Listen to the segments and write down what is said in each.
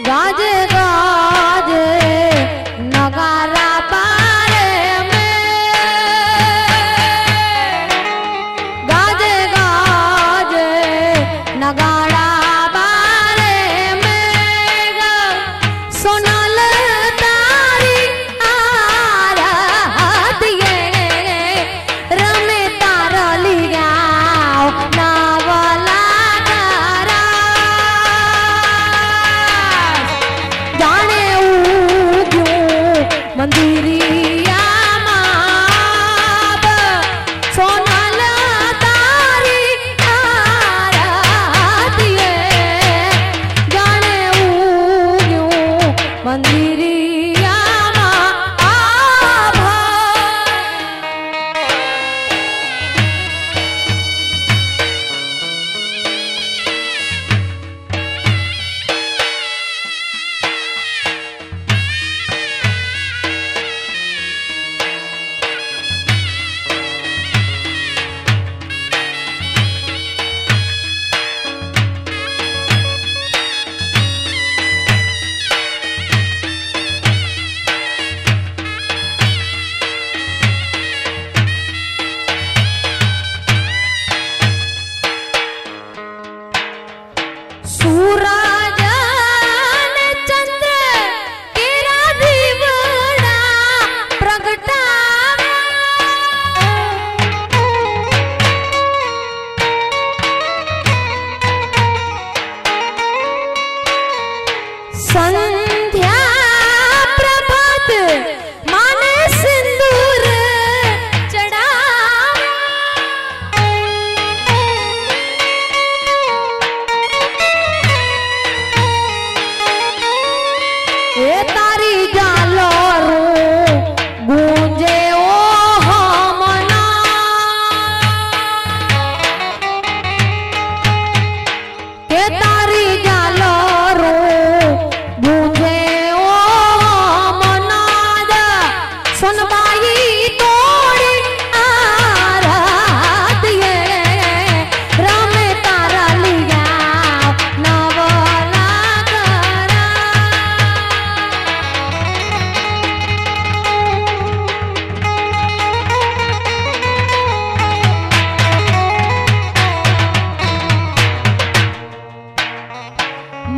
गाजे गाजे नगारा बारे में, गाजे गाजे नगारा बारे में, सोनल तारी आरतिये रमे तारली गाओ नावला करा जाने मंदिरिया माब सोनल तारी आरतिये जाने मंदिरिया माब। सूरज ने चंद्र केरा दीवड़ा प्रगटावा, संध्या प्रभात माने सिंदूर चढ़ावा, ए तारी जालोरू गूंजे ओ हमना, ए तारी जालोरू गूंजे ओ हमना, सुनबाई तोड़ी आरतिये रमे तारा लिया नवला करा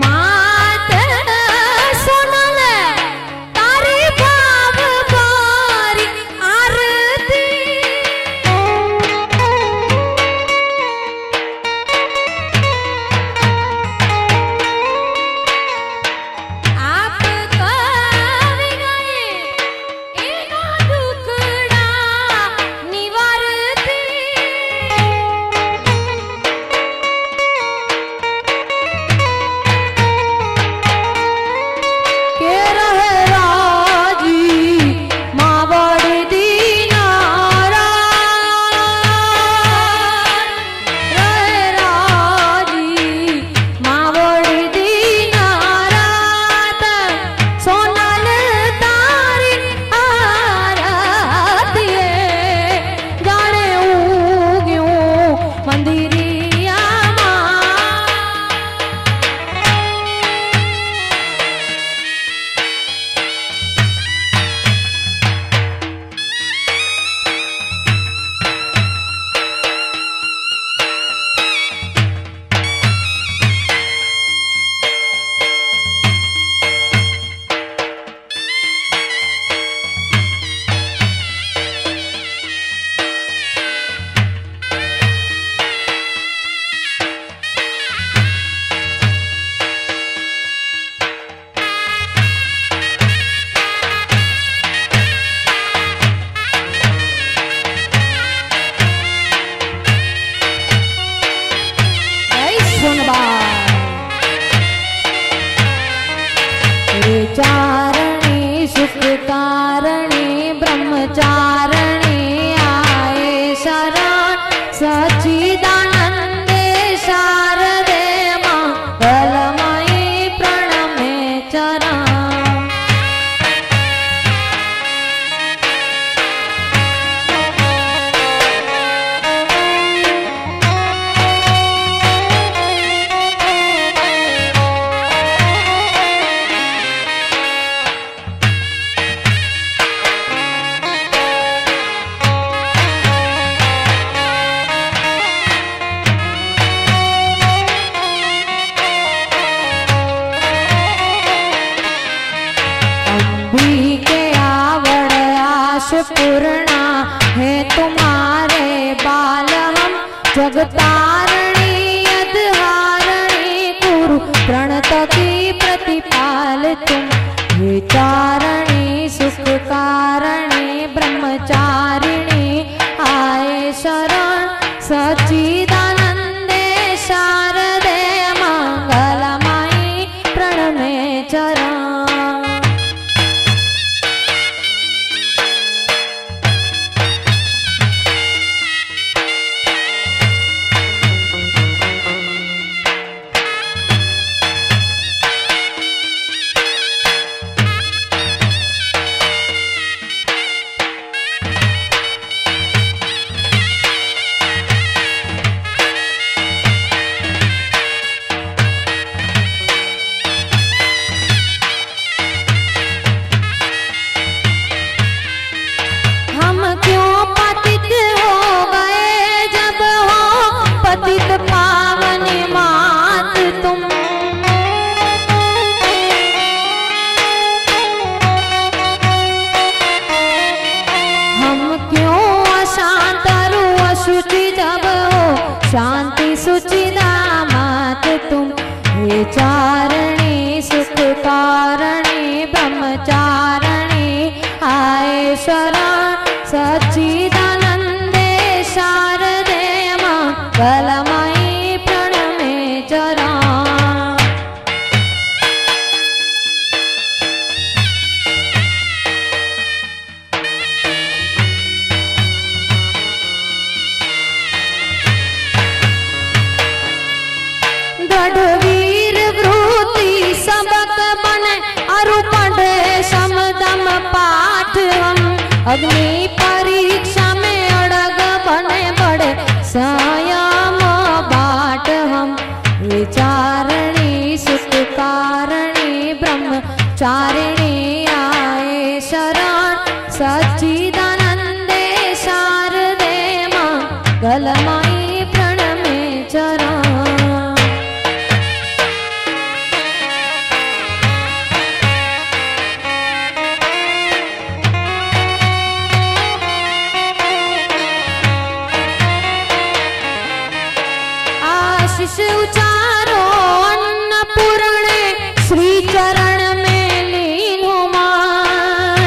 मात सोनल तारी भाव बारी आरती, आप कवि गए एनो दुखड़ा निवारती, के रहे राजी मावड़ी दीनारा, रहे राजी मावड़ी दीनारा, सोनल तारी आरतिये जाने उग्यूं मंदिरिया मां। चारणी सुख कारणी ब्रह्मचारणी आए शरण सच्चिदानंदे शारदे मंगलमयी प्रणमे चरण। पूर्णा है तुम्हारे बाल हम जगतारणी अधहारणी गुरु प्रणत की प्रतिपाल तुम हे चारणी सुख कारणी ब्रह्मचारिणी आए शरण सच्चिदानंदे शारदे मंगलमयी प्रणमे चरण। शांति सुचिदामात तुम हे चारणी सुख कारणी ब्रह्मचारिणी आए शरण सच्चिदानंदे शारदे मंगलमयी प्रणमे चरण। दृढ़वीर वृत्ति सबक बने अरु पढ़े समदम पाठ हम अग्नि परीक्षा में अड़ग बने बड़े संयम बाट हम विचारणी सुख कारणी ब्रह्मचारिणी आए शरण सच्चिदानंदे शारदे मंगलमयी प्रणमे चरण। आशीष उचारो अन्नपूर्णे श्री चरण में लीन मान।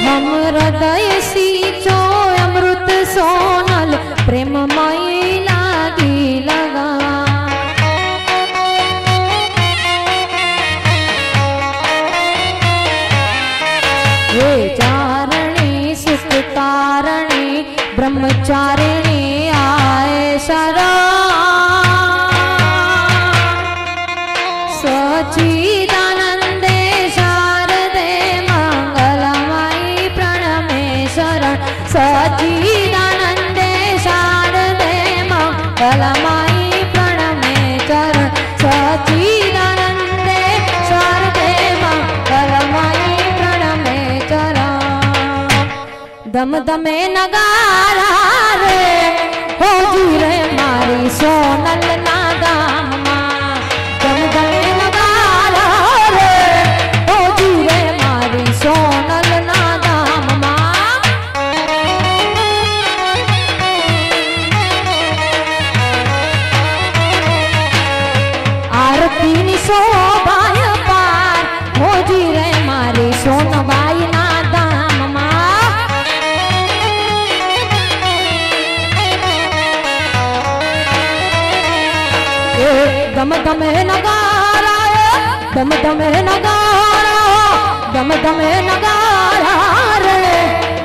हम हृदय सींचो अमृत सोनल प्रेममयी लागी लगा। ये चारणी सुख कारणी ब्रह्मचारिणी आए शरण सच्चिदानंदे शारदे मंगलमयी प्रणमे शरण सच्चिदानंदे शारदे मंगलमयी प्रणमे चरण सच्चिदानंदे शारदे मंगलमयी प्रणमे चरण। दम दमे नगारा रे हो जी रे मारी सोनल नादाम मां। दम दमे नगारा रे हो जी रे मारी सोनल नादाम मां। आरती नि शोभाय पार हो जी रे मारी सोनबाई नादाम मां। दम दमे नगारा दम दमे नगारा दम दमे नगारा रे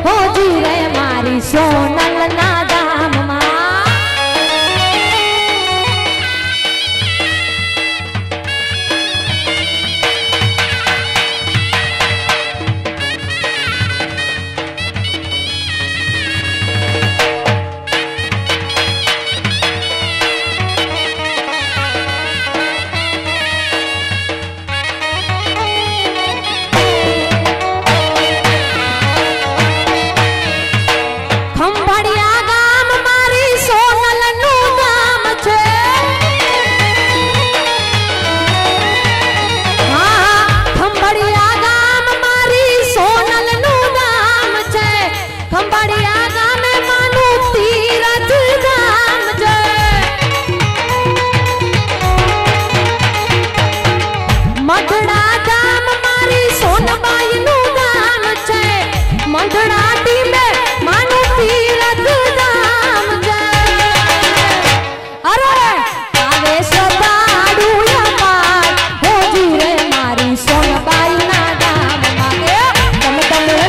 हो जी रे मारी सोनल नादाम मां। ખંભાળિયા ગામે માનું તીરથ ધામ છે મઢડા ગામ મારી સોનબાઈનું ગામ છે મઢડા ટીમે માનું તીરથ ધામ છે અરે આવે શ્રદ્ધાળુ અપાર હોજી રે મારી સોનબાઈના ગામમાં તમે તમે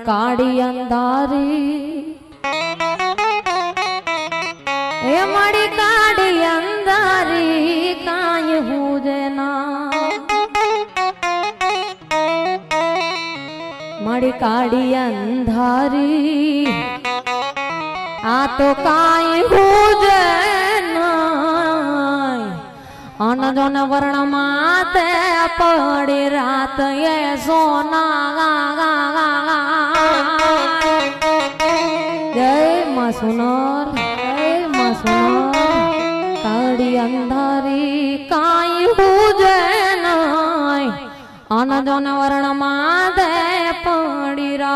કાળી અંધારી એ મારી કાળી અંધારી કાંઈ હું જેના મારી કાળી અંધારી આ તો કાંઈ હું જેના અનજોન વર્ણ માતે પડી રાત એ સોના માં સુનર કાળી અંધારી કાઈ હુજે નાય અન જોન વર્ણ માં દે પડી રા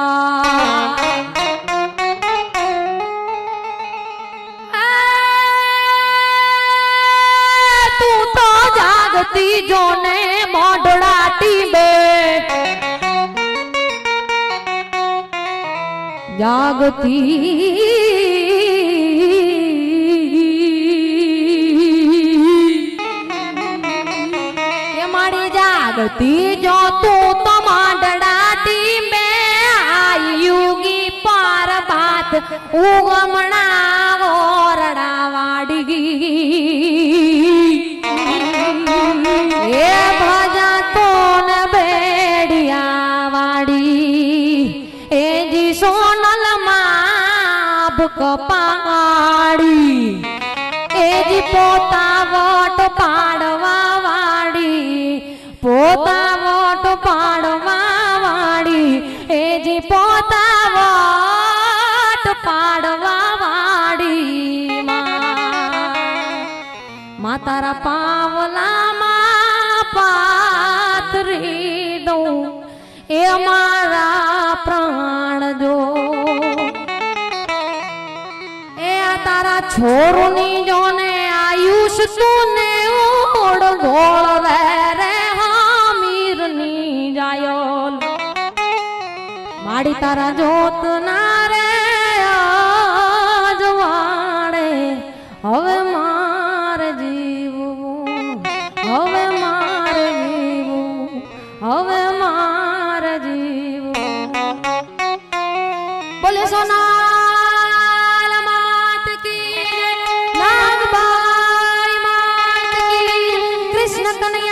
તું તો જાગતી જોને મોઢડાટી બે જાગતી जागती जो तू तो माडड़ाती में आयुगी पार बात उगमना ओरड़ावाड़ी ये भजा तो न बेड़िया वाड़ी ए जी सोनल माब कपाड़ी ए जी पोता वोट पाड़वा वाड़ी पोता वोट पाड़वा वाड़ी ए जी पोता वोट पाड़वा वाड़ी मां तारा पावला मां पातरी दऊं ए मारा प्राण जो ए तारा छोरुनी जोने आयुष तूने ओड़ गोड़ रे माड़ी तारा जोत नारे जवाड़े हवे मार जीवू हवे मार जीवू हवे मार जीवू बोले सोनाल मात की नागबाई मात की कृष्ण कन्हैया